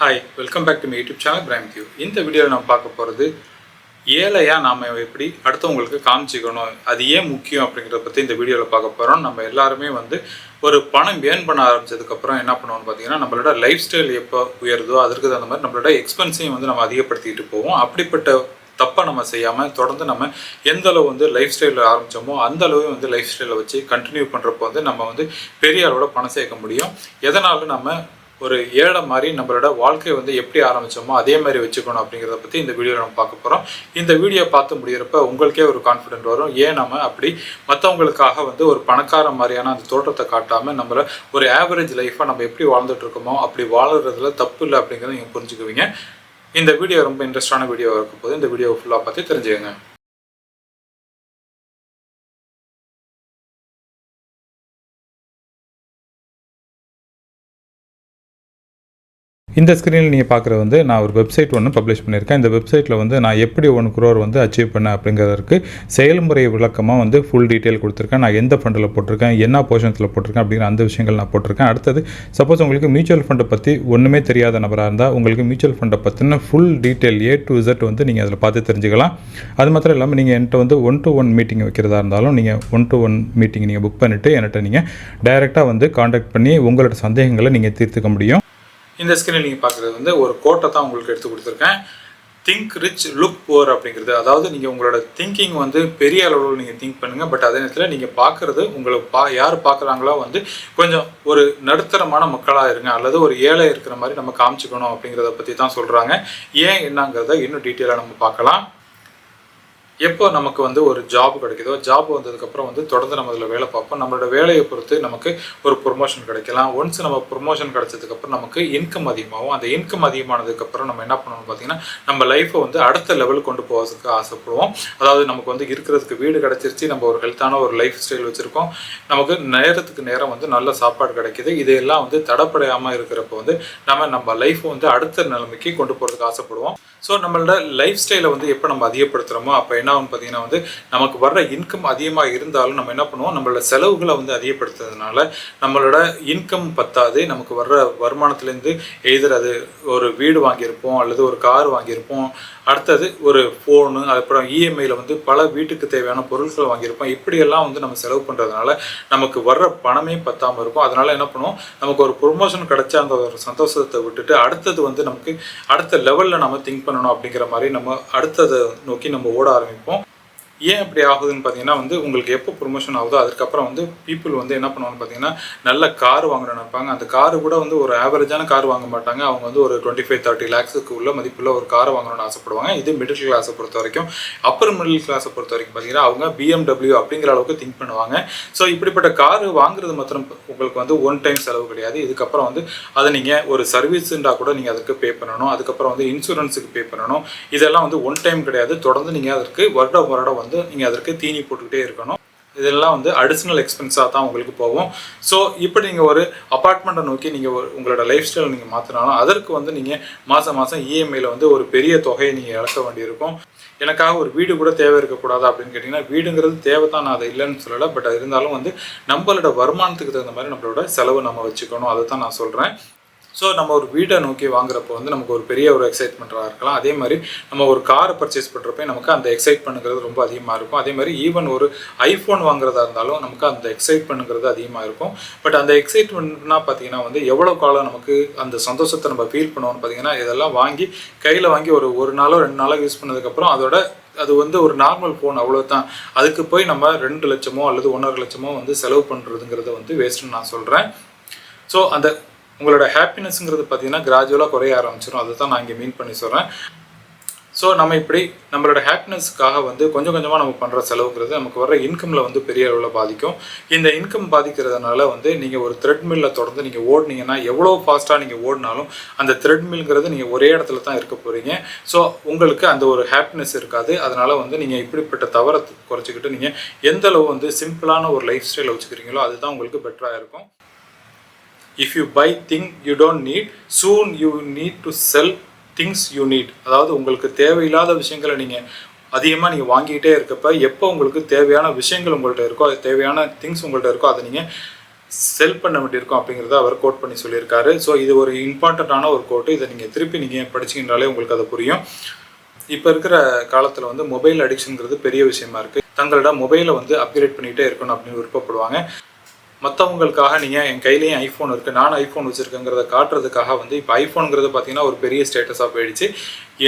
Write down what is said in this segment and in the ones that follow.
Hi, welcome back to my YouTube channel prime view. இந்த வீடியோவில் நம்ம பார்க்க போகிறது ஏழையாக நாம் எப்படி அடுத்தவங்களுக்கு காமிச்சிக்கணும், அது ஏன் முக்கியம் அப்படிங்கிறத பற்றி இந்த வீடியோவில் பார்க்க போகிறோம். நம்ம எல்லாருமே ஒரு பணம் ஏர்ன் பண்ண ஆரம்பித்ததுக்கப்புறம் என்ன பண்ணுவோம்னு பார்த்தீங்கன்னா, நம்மளோட லைஃப் ஸ்டைல் எப்போ உயருதோ அதற்கு தகுந்த மாதிரி நம்மளோட எக்ஸ்பென்ஸையும் நம்ம அதிகப்படுத்திக்கிட்டு போவோம். அப்படிப்பட்ட தப்பாக நம்ம செய்யாமல் தொடர்ந்து நம்ம எந்த அளவு லைஃப் ஸ்டைலில் ஆரம்பித்தோமோ அந்த அளவு லைஃப் ஸ்டைலை வச்சு கண்டினியூ பண்ணுறப்போ நம்ம பெரிய அளவோட பணம் சேர்க்க முடியும். எதனால நம்ம ஒரு ஏழை மாதிரி நம்மளோட வாழ்க்கையை எப்படி ஆரம்பித்தோமோ அதே மாதிரி வச்சுக்கணும் அப்படிங்கிறத பற்றி இந்த வீடியோவில் நம்ம பார்க்க போகிறோம். இந்த வீடியோ பார்த்து முடிகிறப்ப உங்களுக்கே ஒரு கான்ஃபிடென்ட் வரும். ஏன் நம்ம அப்படி மற்றவங்களுக்காக ஒரு பணக்கார மாதிரியான அந்த தோற்றத்தை காட்டாமல் நம்மளை ஒரு ஆவரேஜ் லைஃப்பாக நம்ம எப்படி வாழ்ந்துட்டு இருக்கோமோ அப்படி வாழறதுல தப்பு இல்லை அப்படிங்கிறத நீங்கள் புரிஞ்சுக்குவீங்க. இந்த வீடியோ ரொம்ப இன்ட்ரெஸ்டான வீடியோவாக இருக்கும் போது இந்த வீடியோவை ஃபுல்லாக பார்த்து தெரிஞ்சுக்கங்க. இந்த ஸ்க்ரீனில் நீங்கள் பார்க்குறது நான் ஒரு வெப்சைட் ஒன்று பப்ளிஷ் பண்ணியிருக்கேன். இந்த வெப்சைட்டில் நான் எப்படி 1 crore அச்சீவ் பண்ணேன் அப்படிங்கிறதுக்கு செயல்முறை விளக்கமாக ஃபுல் டீட்டெயில் கொடுத்துருக்கேன். நான் எந்த ஃபண்டில் போட்டிருக்கேன், என்ன போர்ஷன்ஸில் போட்டிருக்கேன் அப்படிங்கிற அந்த விஷயங்கள் நான் போட்டிருக்கேன். அடுத்தது சப்போஸ் உங்களுக்கு மியூச்சுவல் ஃபண்டை பற்றி ஒன்றுமே தெரியாத நபராக இருந்தால் உங்களுக்கு மியூச்சுவல் ஃபண்டை பற்றின full detail A to Z நீங்கள் அதில் பார்த்து தெரிஞ்சுக்கலாம். அது மாத்திரம் இல்லாமல் நீங்கள் என்கிட்ட 1-to-1 மீட்டிங் வைக்கிறதா இருந்தாலும் நீங்கள் 1-to-1 மீட்டிங் நீங்கள் புக் பண்ணிவிட்டு என்கிட்ட நீங்கள் டைரெக்டாக காண்டாக்ட் பண்ணி உங்களோட சந்தேகங்களை நீங்கள் தீர்த்துக்க முடியும். இந்த ஸ்க்ரீனில் நீங்கள் பார்க்குறது ஒரு கோட்டை தான் உங்களுக்கு எடுத்து கொடுத்துருக்கேன். திங்க் ரிச் லுக் புவர் அப்படிங்கிறது, அதாவது நீங்கள் உங்களோட திங்கிங் பெரிய அளவில் நீங்கள் திங்க் பண்ணுங்கள். பட் அதே நேரத்தில் நீங்கள் பார்க்குறது உங்களை யார் பார்க்குறாங்களோ கொஞ்சம் ஒரு நடுத்தரமான மக்களாக இருங்க, அல்லது ஒரு ஏழை இருக்கிற மாதிரி நம்ம காமிச்சிக்கணும் அப்படிங்கிறத பற்றி தான் சொல்கிறாங்க. ஏன் என்னங்கிறத இன்னும் டீட்டெயிலாக நம்ம பார்க்கலாம். எப்போ நமக்கு ஒரு ஜாப் கிடைக்குதோ, ஜாப் வந்ததுக்கப்புறம் தொடர்ந்து நம்ம அதில் வேலை பார்ப்போம். நம்மளோட வேலையை பொறுத்து நமக்கு ஒரு ப்ரொமோஷன் கிடைக்கலாம். ஒன்ஸ் நம்ம ப்ரொமோஷன் கிடைச்சதுக்கப்புறம் நமக்கு இன்கம் அதிகமாகும். அந்த இன்கம் அதிகமானதுக்கப்புறம் நம்ம என்ன பண்ணணும்னு பார்த்தீங்கன்னா, நம்ம லைஃப்பை அடுத்த லெவலுக்கு கொண்டு போகிறதுக்கு ஆசைப்படுவோம். அதாவது நமக்கு இருக்கிறதுக்கு வீடு கிடச்சிருச்சு, நம்ம ஒரு ஹெல்த்தான ஒரு லைஃப் ஸ்டைல் வச்சுருக்கோம், நமக்கு நேரத்துக்கு நேரம் நல்ல சாப்பாடு கிடைக்கிது. இதையெல்லாம் தடப்படையாமல் இருக்கிறப்ப நம்ம லைஃப்பை அடுத்த நிலைமைக்கு கொண்டு போகிறதுக்கு ஆசைப்படுவோம். ஸோ நம்மளோட லைஃப் ஸ்டைலை எப்போ நம்ம அதிகப்படுத்துகிறோமோ அப்போ என்ன ஆகும்னு பார்த்தீங்கன்னா நமக்கு வர்ற இன்கம் அதிகமாக இருந்தாலும் நம்ம என்ன பண்ணுவோம், நம்மளோட செலவுகளை அதிகப்படுத்துறதுனால நம்மளோட இன்கம் பத்தாது. நமக்கு வர்ற வருமானத்துலேருந்து எய்தர் அது ஒரு வீடு வாங்கியிருப்போம், அல்லது ஒரு கார் வாங்கியிருப்போம், அடுத்தது ஒரு ஃபோனு, அதுக்கப்புறம் இஎம்ஐயில் பல வீட்டுக்கு தேவையான பொருட்கள் வாங்கியிருப்போம். இப்படியெல்லாம் நம்ம செலவு பண்ணுறதுனால நமக்கு வர்ற பணமே பத்தாமல் இருக்கும். அதனால் என்ன பண்ணுவோம், நமக்கு ஒரு ப்ரொமோஷன் கிடைச்சா அந்த ஒரு சந்தோஷத்தை விட்டுட்டு அடுத்தது நமக்கு அடுத்த லெவலில் நம்ம திங்க் பண்ணணும் அப்படிங்கிற மாதிரி நம்ம அடுத்ததை நோக்கி நம்ம ஓட ஆரம்பிப்போம். ஏன் அப்படி ஆகுதுன்னு பார்த்தீங்கன்னா உங்களுக்கு எப்போ ப்ரொமோஷன் ஆகுதோ அதுக்கப்புறம் பீப்புள் என்ன பண்ணுவாங்கன்னு பார்த்தீங்கன்னா, நல்ல கார் வாங்கணும்னு நினைப்பாங்க. அந்த காரு கூட ஒரு ஆவரேஜான கார் வாங்க மாட்டாங்க. அவங்க ஒரு 25-30 lakhs உள்ள மதிப்புள்ள ஒரு காரை வாங்கணும்னு ஆசைப்படுவாங்க. இது மிடில் கிளாஸை பொறுத்த வரைக்கும். அப்பர் மிடில் கிளாஸை பொறுத்த வரைக்கும் பார்த்தீங்கன்னா அவங்க BMW அப்படிங்கிற அளவுக்கு திங்க் பண்ணுவாங்க. ஸோ இப்படிப்பட்ட காரு வாங்குறது மாத்திரம் உங்களுக்கு ஒன் டைம் செலவு கிடையாது. இதுக்கப்புறம் அதை நீங்கள் ஒரு சர்வீஸுண்டா கூட நீங்கள் அதுக்கு பே பண்ணணும். அதுக்கப்புறம் இன்சூரன்ஸுக்கு பே பண்ணணும். இதெல்லாம் ஒன் டைம் கிடையாது. தொடர்ந்து நீங்கள் அதற்கு வருடம் நீங்கள் அதற்கு தீனி போட்டுக்கிட்டே இருக்கணும். இதெல்லாம் அடிஷ்னல் எக்ஸ்பென்ஸாக தான் உங்களுக்கு போகும். ஸோ இப்படி நீங்கள் ஒரு அப்பார்ட்மெண்ட்டை நோக்கி நீங்கள் உங்களோட லைஃப் ஸ்டைலை நீங்கள் மாற்றினாலும் அதற்கு நீங்கள் மாதம் இஎம்ஐயில் ஒரு பெரிய தொகையை நீங்கள் இழக்க வேண்டியிருக்கும். எனக்காக ஒரு வீடு கூட தேவை இருக்கக்கூடாது அப்படின்னு கேட்டிங்கன்னா, வீடுங்கிறது தேவை தான், நான் அதை இல்லைன்னு சொல்லலை. பட் அது இருந்தாலும் நம்மளோட வருமானத்துக்கு தகுந்த மாதிரி நம்மளோட செலவு நம்ம வச்சுக்கணும். அதை தான் நான் சொல்கிறேன். ஸோ நம்ம ஒரு வீடை நோக்கி வாங்குறப்போ நமக்கு ஒரு பெரிய ஒரு எக்ஸைட்மெண்ட்டாக இருக்கலாம். அதே மாதிரி நம்ம ஒரு காரை பர்ச்சேஸ் பண்ணுறப்ப நமக்கு அந்த எக்ஸைட்மெண்ட்டுங்கிறது ரொம்ப அதிகமாக இருக்கும். அதே மாதிரி ஈவன் ஒரு ஐஃபோன் வாங்குறதா இருந்தாலும் நமக்கு அந்த எக்ஸைட்மெண்ட்டுங்கிறது அதிகமாக இருக்கும். பட் அந்த எக்ஸைட்மெண்ட்னா பார்த்தீங்கன்னா எவ்வளோ காலம் நமக்கு அந்த சந்தோஷத்தை நம்ம ஃபீல் பண்ணுவோம்னு பார்த்தீங்கன்னா, இதெல்லாம் வாங்கி கையில் வாங்கி ஒரு நாளோ 2 நாளோ யூஸ் பண்ணதுக்கப்புறம் அதோட அது ஒரு நார்மல் ஃபோன், அவ்வளோ தான். அதுக்கு போய் நம்ம 2 லட்சமோ அல்லது 1.5 லட்சமோ செலவு பண்ணுறதுங்கிறது வேஸ்ட்டுன்னு நான் சொல்கிறேன். ஸோ அந்த உங்களோட ஹாப்பினஸ்ங்கிறது பார்த்தீங்கன்னா கிராஜுவலாக குறைய ஆரம்பிச்சிடும். அதை தான் நான் இங்கே மீன் பண்ணி சொல்கிறேன். ஸோ நம்ம இப்படி நம்மளோட ஹாப்பினஸ்க்காக கொஞ்சம் கொஞ்சமாக நம்ம பண்ணுற செலவுங்கிறது நமக்கு வர இன்கமில் பெரிய அளவில் பாதிக்கும். இந்த இன்கம் பாதிக்கிறதுனால நீங்கள் ஒரு த்ரெட்மில்லில் தொடர்ந்து நீங்கள் ஓடினீங்கன்னா, எவ்வளோ ஃபாஸ்ட்டாக நீங்கள் ஓடினாலும் அந்த த்ரெட்மில்ங்கிறது நீங்கள் ஒரே இடத்துல தான் இருக்க போகிறீங்க. ஸோ உங்களுக்கு அந்த ஒரு ஹாப்பினஸ் இருக்காது. அதனால் நீங்கள் இப்படிப்பட்ட தவறை குறைச்சிக்கிட்டு நீங்கள் எந்த அளவு சிம்பிளான ஒரு லைஃப் ஸ்டைலை வச்சுக்கிறீங்களோ அதுதான் உங்களுக்கு பெட்டராக இருக்கும். If you buy things you don't need, soon you need to sell things you need. அதாவது உங்களுக்கு தேவையில்லாத விஷயங்களை நீங்கள் அதிகமாக நீங்கள் வாங்கிக்கிட்டே இருக்கப்ப எப்போ உங்களுக்கு தேவையான விஷயங்கள் உங்கள்கிட்ட இருக்கோ, அது தேவையான திங்ஸ் உங்கள்கிட்ட இருக்கோ அதை நீங்கள் செல் பண்ண வேண்டியிருக்கும் அப்படிங்கிறத அவர் கோட் பண்ணி சொல்லியிருக்காரு. ஸோ இது ஒரு இம்பார்ட்டண்ட்டான ஒரு கோட்டு. இதை நீங்கள் திருப்பி நீங்கள் படிச்சிங்கனாலே உங்களுக்கு அது புரியும். இப்போ இருக்கிற காலத்தில் வந்து மொபைல் அடிக்ஷனுங்கிறது பெரிய விஷயமா இருக்குது. தங்களோட மொபைலை வந்து அப்கிரேட் பண்ணிகிட்டே இருக்கணும் அப்படின்னு விருப்பப்படுவாங்க. மற்றவங்களுக்காக நீங்கள் என் கையிலேயும் ஐஃபோன் இருக்குது, நானும் ஐஃபோன் வச்சுருக்கேங்கிறத காட்டுறதுக்காக வந்து இப்போ ஐஃபோனுங்கிறது பார்த்தீங்கன்னா ஒரு பெரிய ஸ்டேட்டஸாக போயிடுச்சு.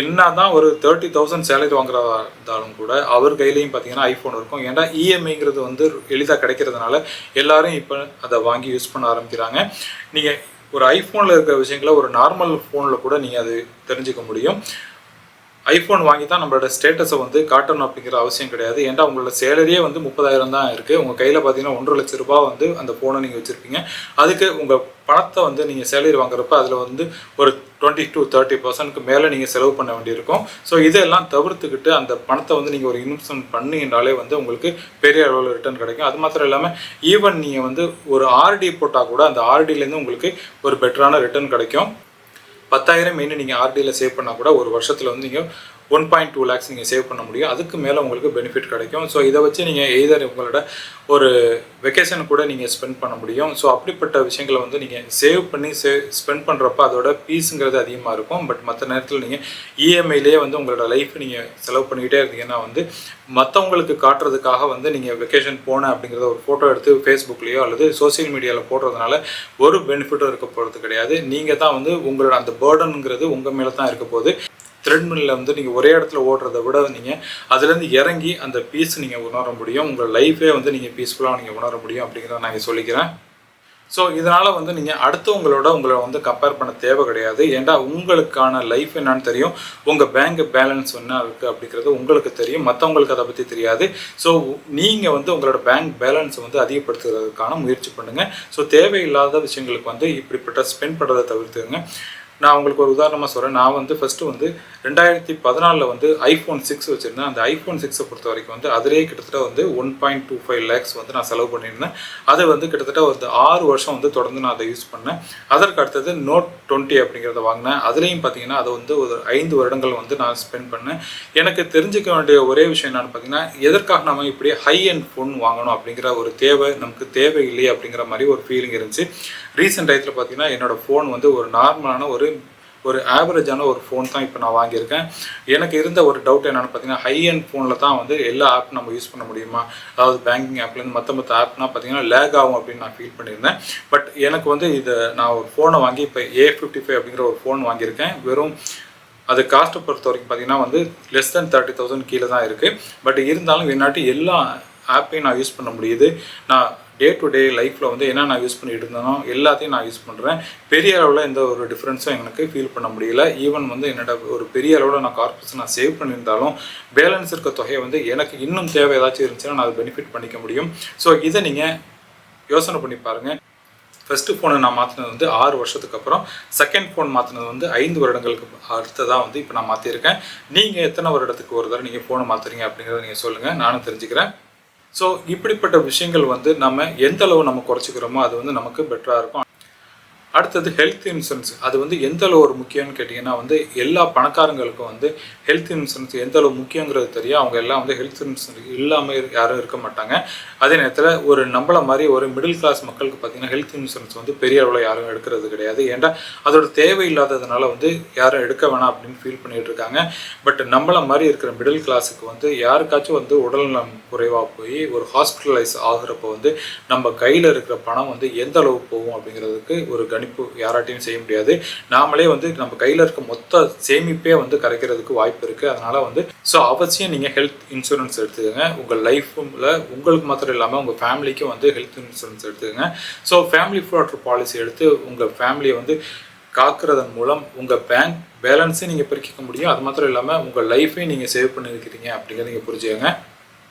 என்ன தான் ஒரு 30,000 சேலரி வாங்குறதா இருந்தாலும் கூட அவர் கையிலையும் பார்த்தீங்கன்னா ஐஃபோன் இருக்கும். ஏன்னா இஎம்ஐங்கிறது வந்து எளிதாக கிடைக்கிறதுனால எல்லாரும் இப்போ அதை வாங்கி யூஸ் பண்ண ஆரம்பிக்கிறாங்க. நீங்கள் ஒரு ஐஃபோனில் இருக்கிற விஷயங்களை ஒரு நார்மல் ஃபோனில் கூட நீங்கள் அது தெரிஞ்சுக்க முடியும். ஐஃபோன் வாங்கி தான் நம்மளோட ஸ்டேட்டஸை வந்து காட்டணும் அப்படிங்கிற அவசியம் கிடையாது. ஏன்னா உங்களோட சேலரியே வந்து 30,000 தான் இருக்குது. உங்கள் கையில் பார்த்தீங்கன்னா 1,00,000 ரூபா வந்து அந்த ஃபோனை நீங்கள் வச்சுருப்பீங்க. அதுக்கு உங்கள் பணத்தை வந்து நீங்கள் சேலரி வாங்குறப்ப அதில் வந்து ஒரு 20 to 30% மேலே நீங்கள் செலவு பண்ண வேண்டியிருக்கும். ஸோ இதெல்லாம் தவிர்த்துக்கிட்டு அந்த பணத்தை வந்து நீங்கள் ஒரு இன்வெஸ்ட்மெண்ட் பண்ணிங்கனாலே வந்து உங்களுக்கு பெரிய அளவில் ரிட்டர்ன் கிடைக்கும். அது மாத்திரம் இல்லாமல் ஈவன் நீங்கள் வந்து ஒரு ஆர்டி போட்டால் கூட அந்த ஆர்டிலேருந்து உங்களுக்கு ஒரு பெட்டரான ரிட்டர்ன் கிடைக்கும். 10,000 மெயின் நீங்கள் ஆர்டியில் சேவ் பண்ணால் கூட ஒரு வருஷத்தில் வந்து நீங்கள் 1.2 lakhs நீங்கள் சேவ் பண்ண முடியும். அதுக்கு மேலே உங்களுக்கு பெனிஃபிட் கிடைக்கும். ஸோ இதை வச்சு நீங்கள் எய்தர் உங்களோட ஒரு வெக்கேஷன் கூட நீங்கள் ஸ்பெண்ட் பண்ண முடியும். ஸோ அப்படிப்பட்ட விஷயங்களை வந்து நீங்கள் சேவ் பண்ணி ஸ்பெண்ட் பண்ணுறப்ப அதோட பீஸுங்கிறது அதிகமாக இருக்கும். பட் மற்ற நேரத்தில் நீங்கள் இஎம்ஐலேயே வந்து உங்களோட லைஃப் நீங்கள் செலவு பண்ணிக்கிட்டே இருந்தீங்கன்னா வந்து மற்றவங்களுக்கு காட்டுறதுக்காக வந்து நீங்கள் வெக்கேஷன் போனேன் அப்படிங்கிறத ஒரு ஃபோட்டோ எடுத்து ஃபேஸ்புக்லேயோ அல்லது சோசியல் மீடியாவில் போடுறதுனால ஒரு பெனிஃபிட்டும் இருக்க போகிறது கிடையாது. நீங்கள் தான் வந்து உங்களோட அந்த பேர்டனுங்கிறது உங்கள் மேலே தான் இருக்க போகுது. த்ரெட்மில்லில் வந்து நீங்கள் ஒரே இடத்துல ஓடுறத விட நீங்கள் அதுலேருந்து இறங்கி அந்த பீஸ் நீங்கள் உணர முடியும். உங்கள் லைஃபே வந்து நீங்கள் பீஸ்ஃபுல்லாக நீங்கள் உணர முடியும் அப்படிங்கிறத நான் சொல்லிக்கிறேன். ஸோ இதனால் வந்து நீங்கள் அடுத்தவங்களோட உங்களை வந்து கம்பேர் பண்ண தேவை கிடையாது. ஏன்னா உங்களுக்கான லைஃப் என்னன்னு தெரியும், உங்கள் பேங்க் பேலன்ஸ் என்ன இருக்குது அப்படிங்கிறது உங்களுக்கு தெரியும், மற்றவங்களுக்கு அதை பற்றி தெரியாது. ஸோ நீங்கள் வந்து உங்களோட பேங்க் பேலன்ஸை வந்து அதிகப்படுத்துறதுக்கான முயற்சி பண்ணுங்கள். ஸோ தேவையில்லாத விஷயங்களுக்கு வந்து இப்படிப்பட்ட ஸ்பெண்ட் பண்ணுறதை தவிர்த்துங்க. நான் உங்களுக்கு ஒரு உதாரணமாக சொல்கிறேன். நான் வந்து ஃபஸ்ட்டு வந்து 2014 வந்து iPhone 6 வச்சுருந்தேன். அந்த iPhone 6 பொறுத்த வரைக்கும் வந்து அதிலே கிட்டத்தட்ட வந்து 1.25 lakhs வந்து நான் செலவு பண்ணியிருந்தேன். அது வந்து கிட்டத்தட்ட ஒரு 6 வருஷம் வந்து தொடர்ந்து நான் அதை யூஸ் பண்ணேன். அதற்கு அடுத்தது Note 20 அப்படிங்கிறத வாங்கினேன். அதுலேயும் பார்த்தீங்கன்னா அது வந்து ஒரு 5 வருடங்கள் வந்து நான் ஸ்பெண்ட் பண்ணேன். எனக்கு தெரிஞ்சுக்க வேண்டிய ஒரே விஷயம் என்னென்னு பார்த்தீங்கன்னா, எதற்காக நம்ம இப்படி ஹை அண்ட் ஃபோன் வாங்கணும் அப்படிங்கிற ஒரு நமக்கு தேவையில்லை அப்படிங்கிற மாதிரி ஒரு ஃபீலிங் இருந்துச்சு. ரீசெண்ட் டயத்தில் பார்த்தீங்கன்னா என்னோடய ஃபோன் வந்து ஒரு நார்மலான ஒரு ஆவரேஜான ஒரு ஃபோன் தான் இப்போ நான் வாங்கியிருக்கேன். எனக்கு இருந்த ஒரு டவுட் என்னென்னு பார்த்தீங்கன்னா, ஹை அண்ட் ஃபோனில் தான் வந்து எல்லா ஆப் நம்ம யூஸ் பண்ண முடியுமா, அதாவது பேங்கிங் ஆப்லேருந்து மற்ற ஆப்னால் பார்த்தீங்கன்னா லேக் ஆகும் அப்படின்னு நான் ஃபீல் பண்ணியிருந்தேன். பட் எனக்கு வந்து நான் ஒரு ஃபோனை வாங்கி இப்போ A55 அப்படிங்கிற ஒரு ஃபோன் வாங்கியிருக்கேன். வெறும் அது காஸ்ட்டை பொறுத்த வரைக்கும் பார்த்தீங்கன்னா வந்து லெஸ் தென் 30,000 கீழே தான் இருக்குது. பட் இருந்தாலும் என்னாட்டி எல்லா ஆப்பையும் நான் யூஸ் பண்ண முடியுது. நான் டே டு டே லைஃப்பில் வந்து என்ன நான் யூஸ் பண்ணிகிட்டு இருந்தேனோ எல்லாத்தையும் நான் யூஸ் பண்ணுறேன். பெரிய அளவில் எந்த ஒரு டிஃப்ரென்ஸும் எனக்கு ஃபீல் பண்ண முடியல. ஈவன் வந்து என்னோட ஒரு பெரிய அளவில் நான் கார்பரேஷன் நான் சேவ் பண்ணியிருந்தாலும் பேலன்ஸ் இருக்க தொகையை வந்து எனக்கு இன்னும் தேவை ஏதாச்சும் இருந்துச்சுன்னா நான் அதை பெனிஃபிட் பண்ணிக்க முடியும். ஸோ இதை நீங்கள் யோசனை பண்ணி பாருங்கள். ஃபஸ்ட்டு ஃபோனை நான் மாற்றினது வந்து 6 வருஷத்துக்கு அப்புறம், செகண்ட் ஃபோன் மாற்றினது வந்து 5 வருடங்களுக்கு அடுத்ததாக வந்து இப்போ நான் மாற்றிருக்கேன். நீங்கள் எத்தனை வருடத்துக்கு ஒரு தடவை நீங்கள் ஃபோனை மாற்றுறீங்க அப்படிங்கிறத நீங்கள் சொல்லுங்கள், நானும் தெரிஞ்சுக்கிறேன். ஸோ இப்படிப்பட்ட விஷயங்கள் வந்து நம்ம எந்த அளவு நம்ம குறைச்சிக்கிறோமோ அது வந்து நமக்கு பெட்டராக இருக்கும். அடுத்தது ஹெல்த் இன்சூரன்ஸ். அது வந்து எந்த அளவு ஒரு முக்கியம்னு கேட்டிங்கன்னா வந்து எல்லா பணக்காரங்களுக்கும் வந்து ஹெல்த் இன்சூரன்ஸ் எந்த அளவு முக்கியங்கிறது தெரியும். அவங்க எல்லாம் வந்து ஹெல்த் இன்சூரன்ஸ் இல்லாமல் யாரும் இருக்க மாட்டாங்க. அதே நேரத்தில் ஒரு நம்மள மாதிரி ஒரு மிடில் கிளாஸ் மக்களுக்கு பார்த்திங்கன்னா ஹெல்த் இன்சூரன்ஸ் வந்து பெரிய அளவில் யாரும் எடுக்கிறது கிடையாது. ஏன்னா அதோட தேவை இல்லாததுனால வந்து யாரும் எடுக்க வேணாம் அப்படின்னு ஃபீல் பண்ணிகிட்டு இருக்காங்க. பட் நம்மள மாதிரி இருக்கிற மிடில் கிளாஸுக்கு வந்து யாருக்காச்சும் வந்து உடல்நலம் குறைவாக போய் ஒரு ஹாஸ்பிட்டலைஸ் ஆகிறப்போ வந்து நம்ம கையில் இருக்கிற பணம் வந்து எந்த அளவு போகும் அப்படிங்கிறதுக்கு ஒரு கணிப்பு யாராட்டையும் செய்ய முடியாது. நாமளே வந்து நம்ம கையில் இருக்க மொத்த சேமிப்பே வந்து கரைக்கிறதுக்கு வாய்ப்பு இருக்குது. அதனால் வந்து ஸோ அவசியம் நீங்கள் ஹெல்த் இன்சூரன்ஸ் எடுத்துக்கோங்க. உங்கள் லைஃப்பில் உங்களுக்கு மாத்திரம் இல்லாமல் உங்கள் ஃபேமிலிக்கும் வந்து ஹெல்த் இன்சூரன்ஸ் எடுத்துக்கோங்க. ஸோ ஃபேமிலி ஃப்ளாட் பாலிசி எடுத்து உங்கள் ஃபேமிலியை வந்து காக்கிறதன் மூலம் உங்கள் பேங்க் பேலன்ஸையும் நீங்கள் பெருக்கிக்க முடியும். அது மாத்திரம் இல்லாமல் உங்கள் லைஃப்பையும் நீங்கள் சேவ் பண்ணியிருக்கிறீங்க அப்படிங்கிறத நீங்கள் புரிஞ்சுக்கோங்க.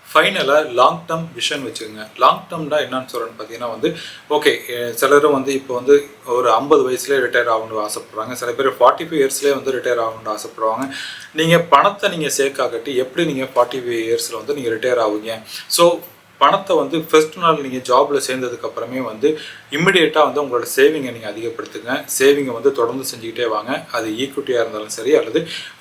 ஃபைனலாக லாங் டேர்ம் விஷன் வச்சுக்கோங்க. லாங் டேர்ம்னா என்னன்னு சொல்கிறேன்னு பார்த்தீங்கன்னா வந்து ஓகே, சிலரும் வந்து இப்போ வந்து ஒரு 50 வயசுலேயே ரிட்டையர் ஆகணும்னு ஆசைப்படுறாங்க. சில பேர் 45 இயர்ஸ்லேயே வந்து ரிட்டையர் ஆகணும்னு ஆசைப்படுவாங்க. நீங்கள் பணத்தை நீங்கள் சேர்க்காகட்டி எப்படி நீங்கள் 45 இயர்ஸில் வந்து நீங்கள் ரிட்டையர் ஆகுங்க? ஸோ பணத்தை வந்து ஃபர்ஸ்ட் நாள் நீங்கள் ஜாபில் சேர்ந்ததுக்கப்புறமே வந்து இம்மிடியேட்டாக வந்து உங்களோட சேவிங்கை நீங்கள் அதிகப்படுத்துங்க. சேவிங்கை வந்து தொடர்ந்து செஞ்சுக்கிட்டே வாங்க. அது ஈக்விட்டியாக இருந்தாலும் சரி, அல்லது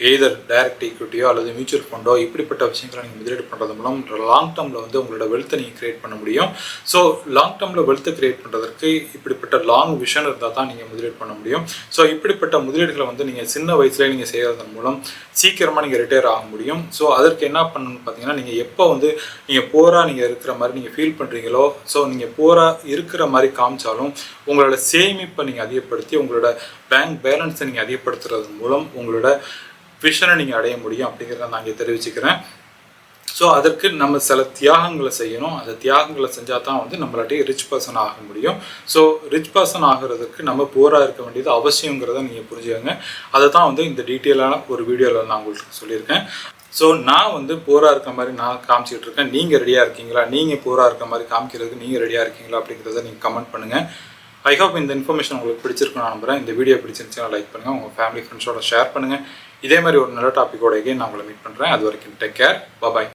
எய்தர் டைரக்ட் ஈக்விட்டியோ அல்லது மியூச்சுவல் ஃபண்டோ, இப்படிப்பட்ட விஷயங்களை நீங்கள் முதலீடு பண்ணுறது மூலம் லாங் டேர்மில் வந்து உங்களோட வெல்த்தை நீங்கள் கிரியேட் பண்ண முடியும். ஸோ லாங் டேர்மில் வெல்த்தை கிரியேட் பண்ணுறதுக்கு இப்படிப்பட்ட லாங் விஷன் இருந்தால் தான் நீங்கள் முதலீடு பண்ண முடியும். ஸோ இப்படிப்பட்ட முதலீடுகளை வந்து நீங்கள் சின்ன வயசுலேயே நீங்கள் செய்கிறதன் மூலம் சீக்கிரமாக நீங்கள் ரிட்டையர் ஆக முடியும். ஸோ அதற்கு என்ன பண்ணணும்னு பார்த்தீங்கன்னா, நீங்கள் எப்போ வந்து நீங்கள் போராக நீங்கள் இருக்கிற மாதிரி நீங்கள் ஃபீல் பண்ணுறீங்களோ, ஸோ நீங்கள் போராக இருக்கிற மாதிரி காமிச்சாலும் உங்களோட சேமிப்பை நீங்கள் அதிகப்படுத்தி உங்களோட பேங்க் பேலன்ஸை நீங்கள் அதிகப்படுத்துறது மூலம் உங்களோட விஷனை நீங்கள் அடைய முடியும் அப்படிங்கிறத நான் இங்கே தெரிவிச்சுக்கிறேன். ஸோ அதற்கு நம்ம சில தியாகங்களை செய்யணும். அந்த தியாகங்களை செஞ்சால் தான் வந்து நம்மளாட்டி ரிச் பர்சன் ஆக முடியும். ஸோ ரிச் பர்சன் ஆகிறதுக்கு நம்ம போராக இருக்க வேண்டியது அவசியங்கிறத நீங்கள் புரிஞ்சுக்கோங்க. அதை தான் வந்து இந்த டீட்டெயிலான ஒரு வீடியோவில் நான் உங்களுக்கு சொல்லியிருக்கேன். ஸோ நான் வந்து போராக இருக்க மாதிரி நான் காமிச்சிட்டு இருக்கேன். நீங்கள் ரெடியாக இருக்கீங்களா? நீங்கள் போராக இருக்க மாதிரி காமிக்கிறதுக்கு நீங்கள் ரெடியாக இருக்கீங்களா அப்படிங்கிறத நீங்கள் கமெண்ட் பண்ணுங்கள். ஐ ஹோப் இந்த இன்ஃபர்மேஷன் உங்களுக்கு பிடிச்சிருக்குன்னு நான் நம்புகிறேன். இந்த வீடியோ பிடிச்சிருந்துச்சுன்னா லைக் பண்ணுங்கள், உங்கள் ஃபேமிலி ஃப்ரெண்ட்ஸோட ஷேர் பண்ணுங்கள். இதே மாதிரி ஒரு நல்ல டாப்பிக்கோட எகைன் நான் உங்களை மீட் பண்ணுறேன். அது வரைக்கும் டேக் கேர், பாய்.